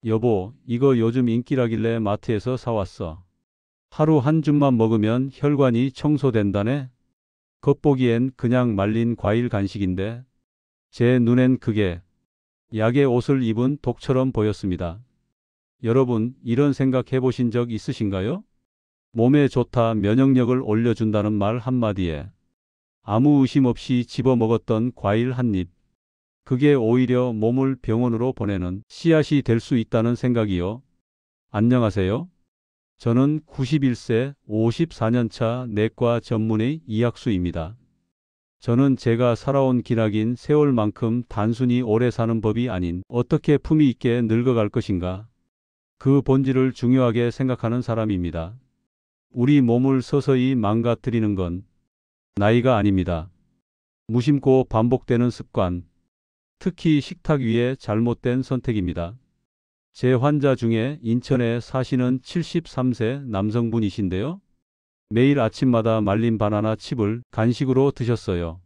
여보, 이거 요즘 인기라길래 마트에서 사왔어. 하루 한 줌만 먹으면 혈관이 청소된다네? 겉보기엔 그냥 말린 과일 간식인데 제 눈엔 그게 약의 옷을 입은 독처럼 보였습니다. 여러분, 이런 생각 해보신 적 있으신가요? 몸에 좋다, 면역력을 올려준다는 말 한마디에 아무 의심 없이 집어먹었던 과일 한 입. 그게 오히려 몸을 병원으로 보내는 씨앗이 될 수 있다는 생각이요. 안녕하세요. 저는 91세 54년차 내과 전문의 이학수입니다. 저는 제가 살아온 기나긴 세월만큼 단순히 오래 사는 법이 아닌 어떻게 품위 있게 늙어갈 것인가, 그 본질을 중요하게 생각하는 사람입니다. 우리 몸을 서서히 망가뜨리는 건 나이가 아닙니다. 무심코 반복되는 습관, 특히 식탁 위의 잘못된 선택입니다. 제 환자 중에 인천에 사시는 73세 남성분이신데요. 매일 아침마다 말린 바나나 칩을 간식으로 드셨어요.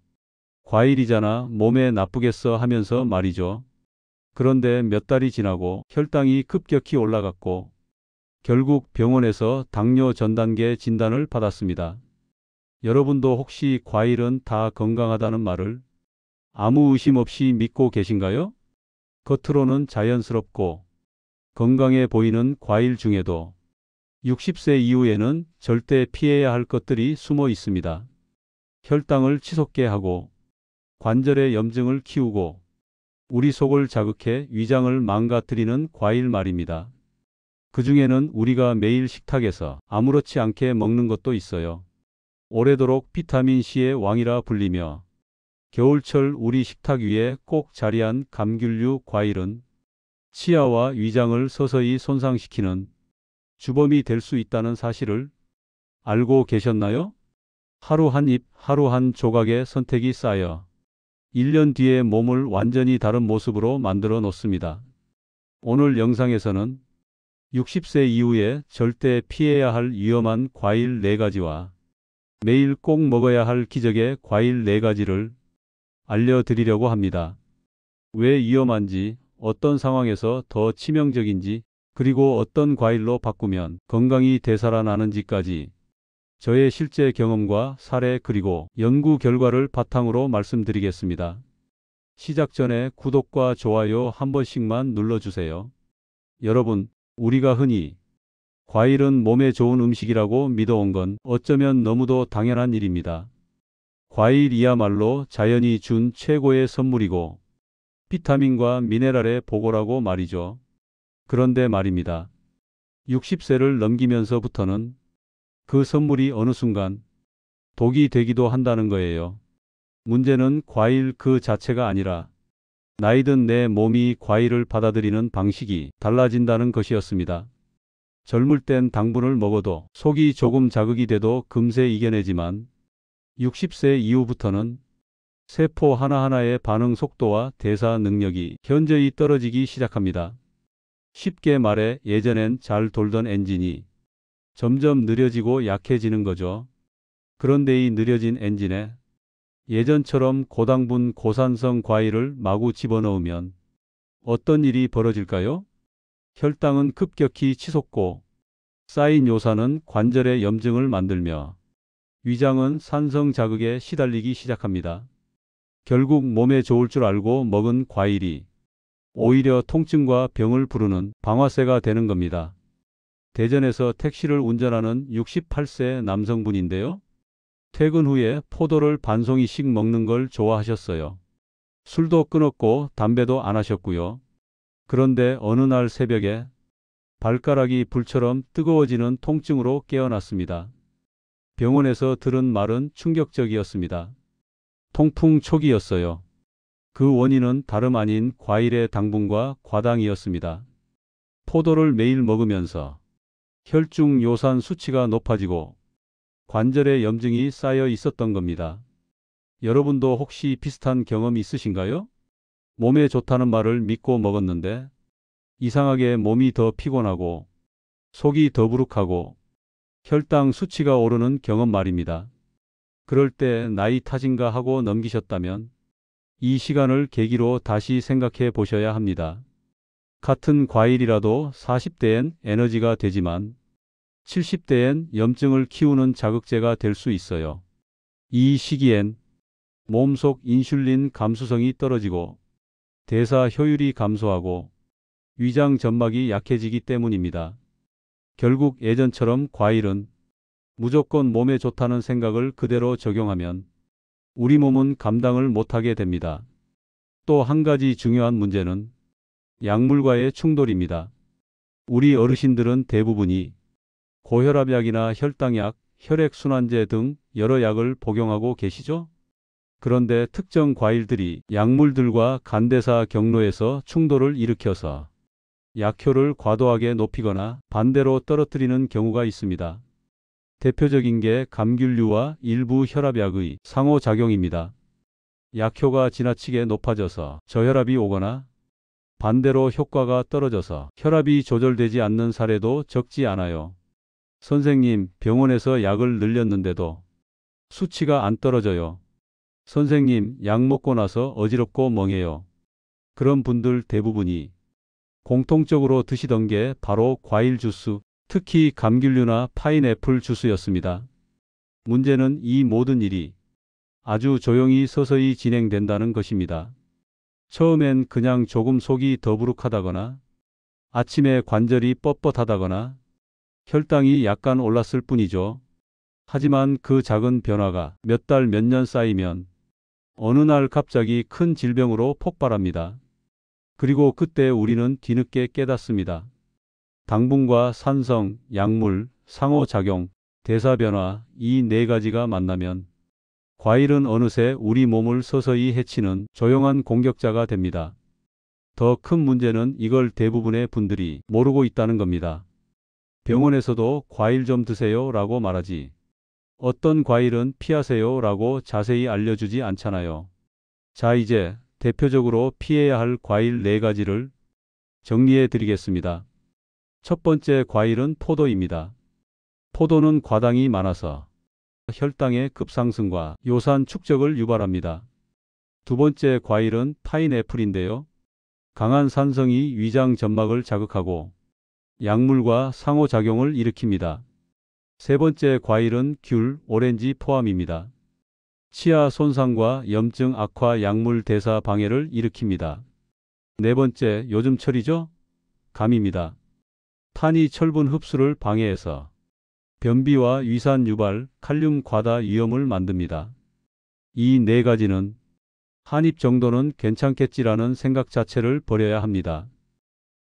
과일이잖아, 몸에 나쁘겠어 하면서 말이죠. 그런데 몇 달이 지나고 혈당이 급격히 올라갔고 결국 병원에서 당뇨 전 단계 진단을 받았습니다. 여러분도 혹시 과일은 다 건강하다는 말을 아무 의심 없이 믿고 계신가요? 겉으로는 자연스럽고 건강해 보이는 과일 중에도 60세 이후에는 절대 피해야 할 것들이 숨어 있습니다. 혈당을 치솟게 하고 관절의 염증을 키우고 우리 속을 자극해 위장을 망가뜨리는 과일 말입니다. 그 중에는 우리가 매일 식탁에서 아무렇지 않게 먹는 것도 있어요. 오래도록 비타민C의 왕이라 불리며 겨울철 우리 식탁 위에 꼭 자리한 감귤류 과일은 치아와 위장을 서서히 손상시키는 주범이 될 수 있다는 사실을 알고 계셨나요? 하루 한 입, 하루 한 조각의 선택이 쌓여 1년 뒤에 몸을 완전히 다른 모습으로 만들어 놓습니다. 오늘 영상에서는 60세 이후에 절대 피해야 할 위험한 과일 4가지와 매일 꼭 먹어야 할 기적의 과일 4가지를 알려드리려고 합니다. 왜 위험한지, 어떤 상황에서 더 치명적인지, 그리고 어떤 과일로 바꾸면 건강이 되살아나는지까지 저의 실제 경험과 사례 그리고 연구 결과를 바탕으로 말씀드리겠습니다. 시작 전에 구독과 좋아요 한 번씩만 눌러주세요. 여러분, 우리가 흔히 과일은 몸에 좋은 음식이라고 믿어온 건 어쩌면 너무도 당연한 일입니다. 과일이야말로 자연이 준 최고의 선물이고 비타민과 미네랄의 보고라고 말이죠. 그런데 말입니다. 60세를 넘기면서부터는 그 선물이 어느 순간 독이 되기도 한다는 거예요. 문제는 과일 그 자체가 아니라 나이 든 내 몸이 과일을 받아들이는 방식이 달라진다는 것이었습니다. 젊을 땐 당분을 먹어도 속이 조금 자극이 돼도 금세 이겨내지만 60세 이후부터는 세포 하나하나의 반응 속도와 대사 능력이 현저히 떨어지기 시작합니다. 쉽게 말해 예전엔 잘 돌던 엔진이 점점 느려지고 약해지는 거죠. 그런데 이 느려진 엔진에 예전처럼 고당분 고산성 과일을 마구 집어넣으면 어떤 일이 벌어질까요? 혈당은 급격히 치솟고 쌓인 요산은 관절의 염증을 만들며 위장은 산성 자극에 시달리기 시작합니다. 결국 몸에 좋을 줄 알고 먹은 과일이 오히려 통증과 병을 부르는 방아쇠가 되는 겁니다. 대전에서 택시를 운전하는 68세 남성분인데요. 퇴근 후에 포도를 반송이씩 먹는 걸 좋아하셨어요. 술도 끊었고 담배도 안 하셨고요. 그런데 어느 날 새벽에 발가락이 불처럼 뜨거워지는 통증으로 깨어났습니다. 병원에서 들은 말은 충격적이었습니다. 통풍 초기였어요. 그 원인은 다름 아닌 과일의 당분과 과당이었습니다. 포도를 매일 먹으면서 혈중 요산 수치가 높아지고 관절에 염증이 쌓여 있었던 겁니다. 여러분도 혹시 비슷한 경험 있으신가요? 몸에 좋다는 말을 믿고 먹었는데 이상하게 몸이 더 피곤하고 속이 더부룩하고 혈당 수치가 오르는 경험 말입니다. 그럴 때 나이 탓인가 하고 넘기셨다면 이 시간을 계기로 다시 생각해 보셔야 합니다. 같은 과일이라도 40대엔 에너지가 되지만 70대엔 염증을 키우는 자극제가 될 수 있어요. 이 시기엔 몸속 인슐린 감수성이 떨어지고 대사 효율이 감소하고 위장 점막이 약해지기 때문입니다. 결국 예전처럼 과일은 무조건 몸에 좋다는 생각을 그대로 적용하면 우리 몸은 감당을 못하게 됩니다. 또 한 가지 중요한 문제는 약물과의 충돌입니다. 우리 어르신들은 대부분이 고혈압약이나 혈당약, 혈액순환제 등 여러 약을 복용하고 계시죠? 그런데 특정 과일들이 약물들과 간대사 경로에서 충돌을 일으켜서 약효를 과도하게 높이거나 반대로 떨어뜨리는 경우가 있습니다. 대표적인 게 감귤류와 일부 혈압약의 상호작용입니다. 약효가 지나치게 높아져서 저혈압이 오거나 반대로 효과가 떨어져서 혈압이 조절되지 않는 사례도 적지 않아요. 선생님, 병원에서 약을 늘렸는데도 수치가 안 떨어져요. 선생님, 약 먹고 나서 어지럽고 멍해요. 그런 분들 대부분이 공통적으로 드시던 게 바로 과일 주스, 특히 감귤류나 파인애플 주스였습니다. 문제는 이 모든 일이 아주 조용히 서서히 진행된다는 것입니다. 처음엔 그냥 조금 속이 더부룩하다거나 아침에 관절이 뻣뻣하다거나 혈당이 약간 올랐을 뿐이죠. 하지만 그 작은 변화가 몇 달, 몇 년 쌓이면 어느 날 갑자기 큰 질병으로 폭발합니다. 그리고 그때 우리는 뒤늦게 깨닫습니다. 당분과 산성, 약물, 상호작용, 대사변화 이 네 가지가 만나면 과일은 어느새 우리 몸을 서서히 해치는 조용한 공격자가 됩니다. 더 큰 문제는 이걸 대부분의 분들이 모르고 있다는 겁니다. 병원에서도 과일 좀 드세요 라고 말하지 어떤 과일은 피하세요 라고 자세히 알려주지 않잖아요. 자, 이제 대표적으로 피해야 할 과일 4가지를 정리해 드리겠습니다. 첫 번째 과일은 포도입니다. 포도는 과당이 많아서 혈당의 급상승과 요산 축적을 유발합니다. 두 번째 과일은 파인애플인데요. 강한 산성이 위장 점막을 자극하고 약물과 상호작용을 일으킵니다. 세 번째 과일은 귤, 오렌지 포함입니다. 치아 손상과 염증 악화, 약물 대사 방해를 일으킵니다. 네 번째, 요즘철이죠? 감입니다. 탄이 철분 흡수를 방해해서 변비와 위산 유발, 칼륨 과다 위험을 만듭니다. 이 네 가지는 한 입 정도는 괜찮겠지라는 생각 자체를 버려야 합니다.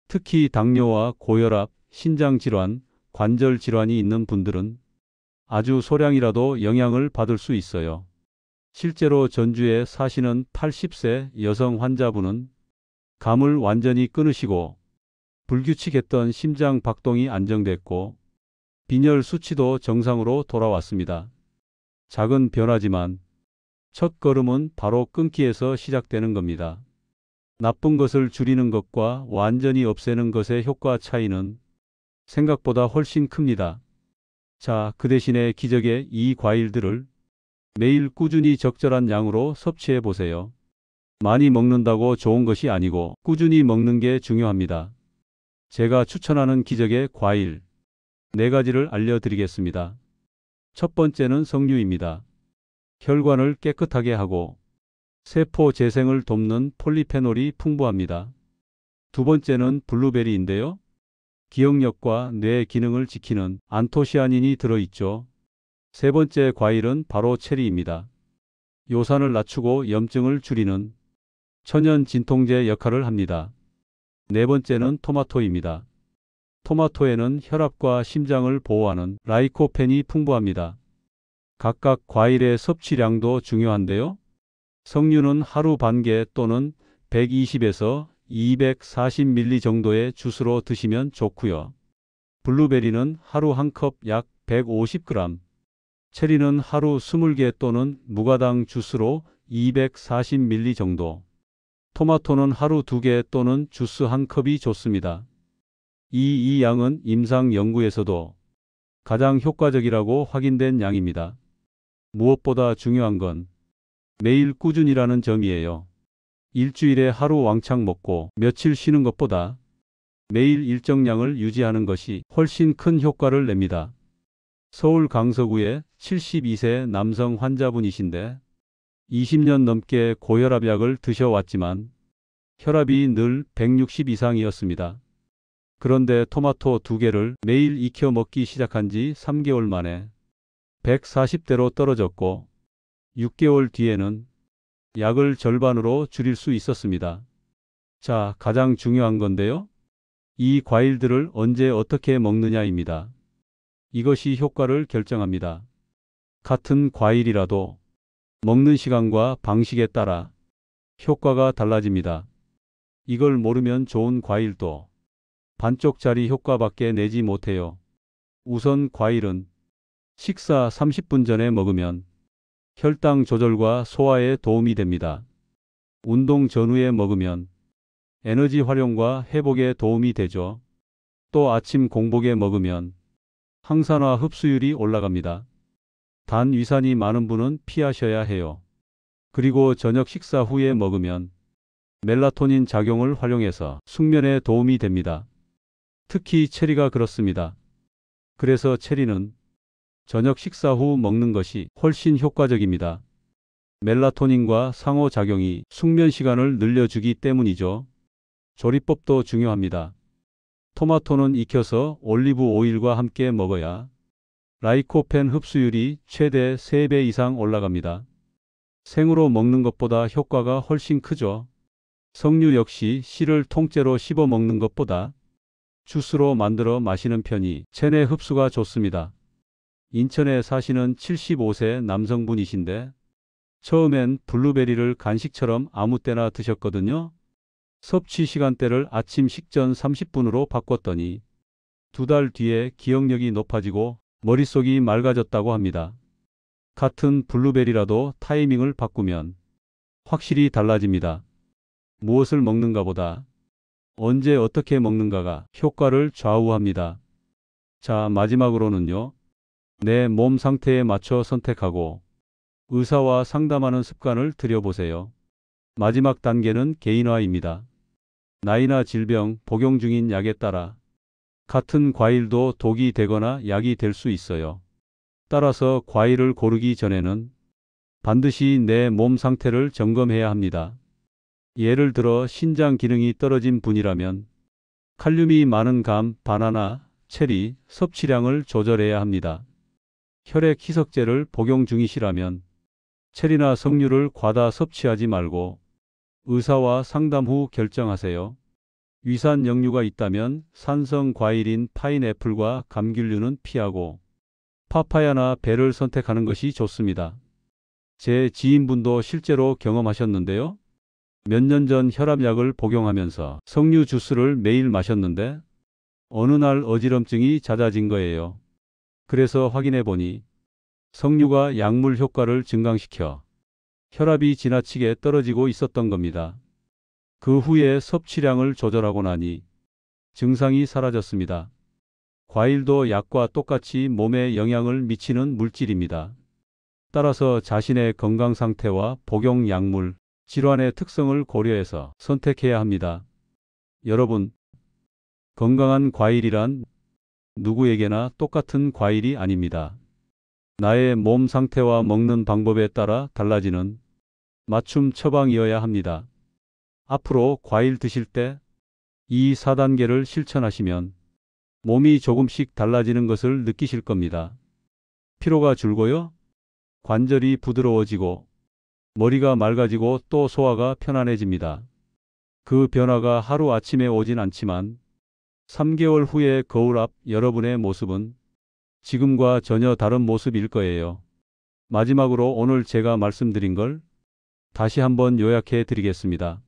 특히 당뇨와 고혈압, 신장질환, 관절질환이 있는 분들은 아주 소량이라도 영향을 받을 수 있어요. 실제로 전주에 사시는 80세 여성 환자분은 감을 완전히 끊으시고 불규칙했던 심장 박동이 안정됐고 빈혈 수치도 정상으로 돌아왔습니다. 작은 변화지만 첫 걸음은 바로 끊기에서 시작되는 겁니다. 나쁜 것을 줄이는 것과 완전히 없애는 것의 효과 차이는 생각보다 훨씬 큽니다. 자, 그 대신에 기적의 이 과일들을 매일 꾸준히 적절한 양으로 섭취해 보세요. 많이 먹는다고 좋은 것이 아니고 꾸준히 먹는 게 중요합니다. 제가 추천하는 기적의 과일 4가지를 알려드리겠습니다. 첫 번째는 석류입니다. 혈관을 깨끗하게 하고 세포 재생을 돕는 폴리페놀이 풍부합니다. 두 번째는 블루베리인데요. 기억력과 뇌 기능을 지키는 안토시아닌이 들어있죠. 세 번째 과일은 바로 체리입니다. 요산을 낮추고 염증을 줄이는 천연 진통제 역할을 합니다. 네 번째는 토마토입니다. 토마토에는 혈압과 심장을 보호하는 라이코펜이 풍부합니다. 각각 과일의 섭취량도 중요한데요. 석류는 하루 반 개 또는 120에서 240ml 정도의 주스로 드시면 좋고요. 블루베리는 하루 한 컵 약 150g, 체리는 하루 20개 또는 무가당 주스로 240ml 정도, 토마토는 하루 2개 또는 주스 한 컵이 좋습니다. 이 양은 임상 연구에서도 가장 효과적이라고 확인된 양입니다. 무엇보다 중요한 건 매일 꾸준히라는 점이에요. 일주일에 하루 왕창 먹고 며칠 쉬는 것보다 매일 일정량을 유지하는 것이 훨씬 큰 효과를 냅니다. 서울 강서구의 72세 남성 환자분이신데 20년 넘게 고혈압약을 드셔왔지만 혈압이 늘 160 이상이었습니다. 그런데 토마토 2개를 매일 익혀 먹기 시작한 지 3개월 만에 140대로 떨어졌고 6개월 뒤에는 약을 절반으로 줄일 수 있었습니다. 자, 가장 중요한 건데요. 이 과일들을 언제 어떻게 먹느냐입니다. 이것이 효과를 결정합니다. 같은 과일이라도 먹는 시간과 방식에 따라 효과가 달라집니다. 이걸 모르면 좋은 과일도 반쪽짜리 효과밖에 내지 못해요. 우선 과일은 식사 30분 전에 먹으면 혈당 조절과 소화에 도움이 됩니다. 운동 전후에 먹으면 에너지 활용과 회복에 도움이 되죠. 또 아침 공복에 먹으면 항산화 흡수율이 올라갑니다. 단 위산이 많은 분은 피하셔야 해요. 그리고 저녁 식사 후에 먹으면 멜라토닌 작용을 활용해서 숙면에 도움이 됩니다. 특히 체리가 그렇습니다. 그래서 체리는 저녁 식사 후 먹는 것이 훨씬 효과적입니다. 멜라토닌과 상호작용이 숙면 시간을 늘려주기 때문이죠. 조리법도 중요합니다. 토마토는 익혀서 올리브 오일과 함께 먹어야 라이코펜 흡수율이 최대 3배 이상 올라갑니다. 생으로 먹는 것보다 효과가 훨씬 크죠. 석류 역시 씨를 통째로 씹어 먹는 것보다 주스로 만들어 마시는 편이 체내 흡수가 좋습니다. 인천에 사시는 75세 남성분이신데 처음엔 블루베리를 간식처럼 아무 때나 드셨거든요. 섭취 시간대를 아침 식전 30분으로 바꿨더니 2달 뒤에 기억력이 높아지고 머릿속이 맑아졌다고 합니다. 같은 블루베리라도 타이밍을 바꾸면 확실히 달라집니다. 무엇을 먹는가보다 언제 어떻게 먹는가가 효과를 좌우합니다. 자, 마지막으로는요. 내 몸 상태에 맞춰 선택하고 의사와 상담하는 습관을 들여보세요. 마지막 단계는 개인화입니다. 나이나 질병, 복용 중인 약에 따라 같은 과일도 독이 되거나 약이 될 수 있어요. 따라서 과일을 고르기 전에는 반드시 내 몸 상태를 점검해야 합니다. 예를 들어 신장 기능이 떨어진 분이라면 칼륨이 많은 감, 바나나, 체리 섭취량을 조절해야 합니다. 혈액 희석제를 복용 중이시라면 체리나 석류를 과다 섭취하지 말고 의사와 상담 후 결정하세요. 위산 역류가 있다면 산성 과일인 파인애플과 감귤류는 피하고 파파야나 배를 선택하는 것이 좋습니다. 제 지인분도 실제로 경험하셨는데요. 몇 년 전 혈압약을 복용하면서 석류 주스를 매일 마셨는데 어느 날 어지럼증이 잦아진 거예요. 그래서 확인해 보니 석류가 약물 효과를 증강시켜 혈압이 지나치게 떨어지고 있었던 겁니다. 그 후에 섭취량을 조절하고 나니 증상이 사라졌습니다. 과일도 약과 똑같이 몸에 영향을 미치는 물질입니다. 따라서 자신의 건강 상태와 복용 약물, 질환의 특성을 고려해서 선택해야 합니다. 여러분, 건강한 과일이란 누구에게나 똑같은 과일이 아닙니다. 나의 몸 상태와 먹는 방법에 따라 달라지는 맞춤 처방이어야 합니다. 앞으로 과일 드실 때 이 4단계를 실천하시면 몸이 조금씩 달라지는 것을 느끼실 겁니다. 피로가 줄고요. 관절이 부드러워지고 머리가 맑아지고 또 소화가 편안해집니다. 그 변화가 하루아침에 오진 않지만 3개월 후에 거울 앞 여러분의 모습은 지금과 전혀 다른 모습일 거예요. 마지막으로 오늘 제가 말씀드린 걸 다시 한번 요약해 드리겠습니다.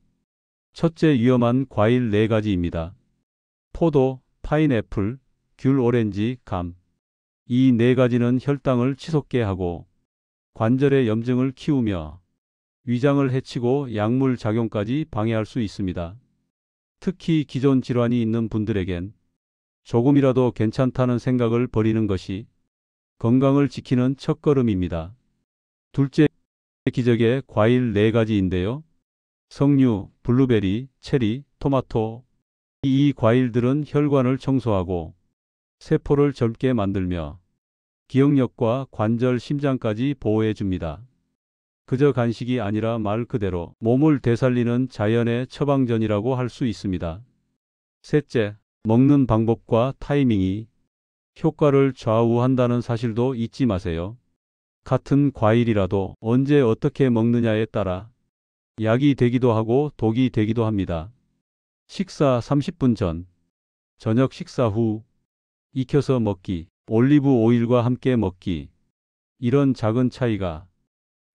첫째, 위험한 과일 4가지입니다. 포도, 파인애플, 귤, 오렌지, 감. 이 4가지는 혈당을 치솟게 하고 관절의 염증을 키우며 위장을 해치고 약물 작용까지 방해할 수 있습니다. 특히 기존 질환이 있는 분들에겐 조금이라도 괜찮다는 생각을 버리는 것이 건강을 지키는 첫걸음입니다. 둘째, 기적의 과일 4가지인데요. 석류, 블루베리, 체리, 토마토, 이 과일들은 혈관을 청소하고 세포를 젊게 만들며 기억력과 관절, 심장까지 보호해 줍니다. 그저 간식이 아니라 말 그대로 몸을 되살리는 자연의 처방전이라고 할 수 있습니다. 셋째, 먹는 방법과 타이밍이 효과를 좌우한다는 사실도 잊지 마세요. 같은 과일이라도 언제 어떻게 먹느냐에 따라 약이 되기도 하고 독이 되기도 합니다. 식사 30분 전, 저녁 식사 후, 익혀서 먹기, 올리브 오일과 함께 먹기. 이런 작은 차이가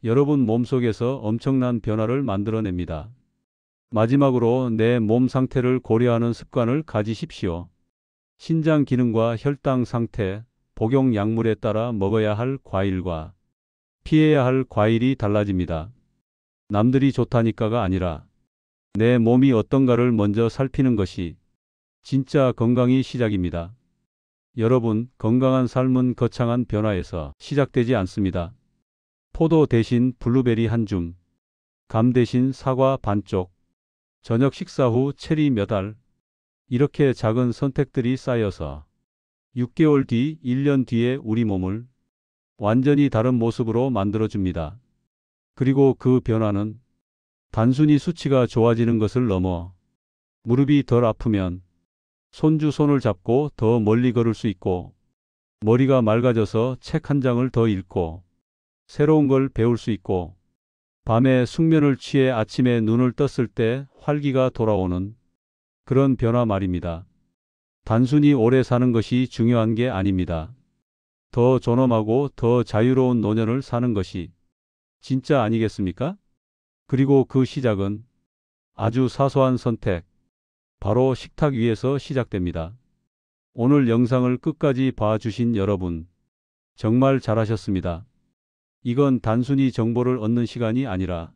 여러분 몸속에서 엄청난 변화를 만들어냅니다. 마지막으로 내 몸 상태를 고려하는 습관을 가지십시오. 신장 기능과 혈당 상태, 복용 약물에 따라 먹어야 할 과일과 피해야 할 과일이 달라집니다. 남들이 좋다니까가 아니라 내 몸이 어떤가를 먼저 살피는 것이 진짜 건강이 시작입니다. 여러분, 건강한 삶은 거창한 변화에서 시작되지 않습니다. 포도 대신 블루베리 한 줌, 감 대신 사과 반쪽, 저녁 식사 후 체리 몇 알, 이렇게 작은 선택들이 쌓여서 6개월 뒤, 1년 뒤에 우리 몸을 완전히 다른 모습으로 만들어줍니다. 그리고 그 변화는 단순히 수치가 좋아지는 것을 넘어 무릎이 덜 아프면 손주 손을 잡고 더 멀리 걸을 수 있고, 머리가 맑아져서 책 한 장을 더 읽고 새로운 걸 배울 수 있고, 밤에 숙면을 취해 아침에 눈을 떴을 때 활기가 돌아오는 그런 변화 말입니다. 단순히 오래 사는 것이 중요한 게 아닙니다. 더 존엄하고 더 자유로운 노년을 사는 것이 진짜 아니겠습니까? 그리고 그 시작은 아주 사소한 선택, 바로 식탁 위에서 시작됩니다. 오늘 영상을 끝까지 봐주신 여러분, 정말 잘하셨습니다. 이건 단순히 정보를 얻는 시간이 아니라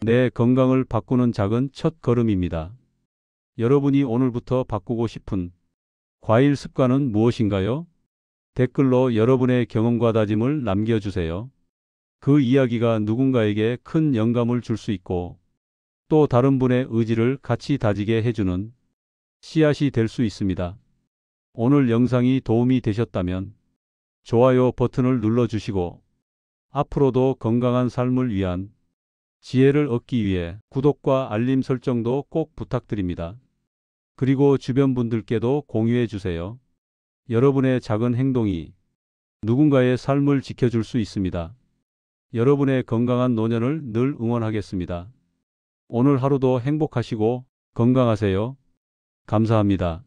내 건강을 바꾸는 작은 첫 걸음입니다. 여러분이 오늘부터 바꾸고 싶은 과일 습관은 무엇인가요? 댓글로 여러분의 경험과 다짐을 남겨주세요. 그 이야기가 누군가에게 큰 영감을 줄 수 있고, 또 다른 분의 의지를 같이 다지게 해주는 씨앗이 될 수 있습니다. 오늘 영상이 도움이 되셨다면 좋아요 버튼을 눌러주시고, 앞으로도 건강한 삶을 위한 지혜를 얻기 위해 구독과 알림 설정도 꼭 부탁드립니다. 그리고 주변 분들께도 공유해 주세요. 여러분의 작은 행동이 누군가의 삶을 지켜줄 수 있습니다. 여러분의 건강한 노년을 늘 응원하겠습니다. 오늘 하루도 행복하시고 건강하세요. 감사합니다.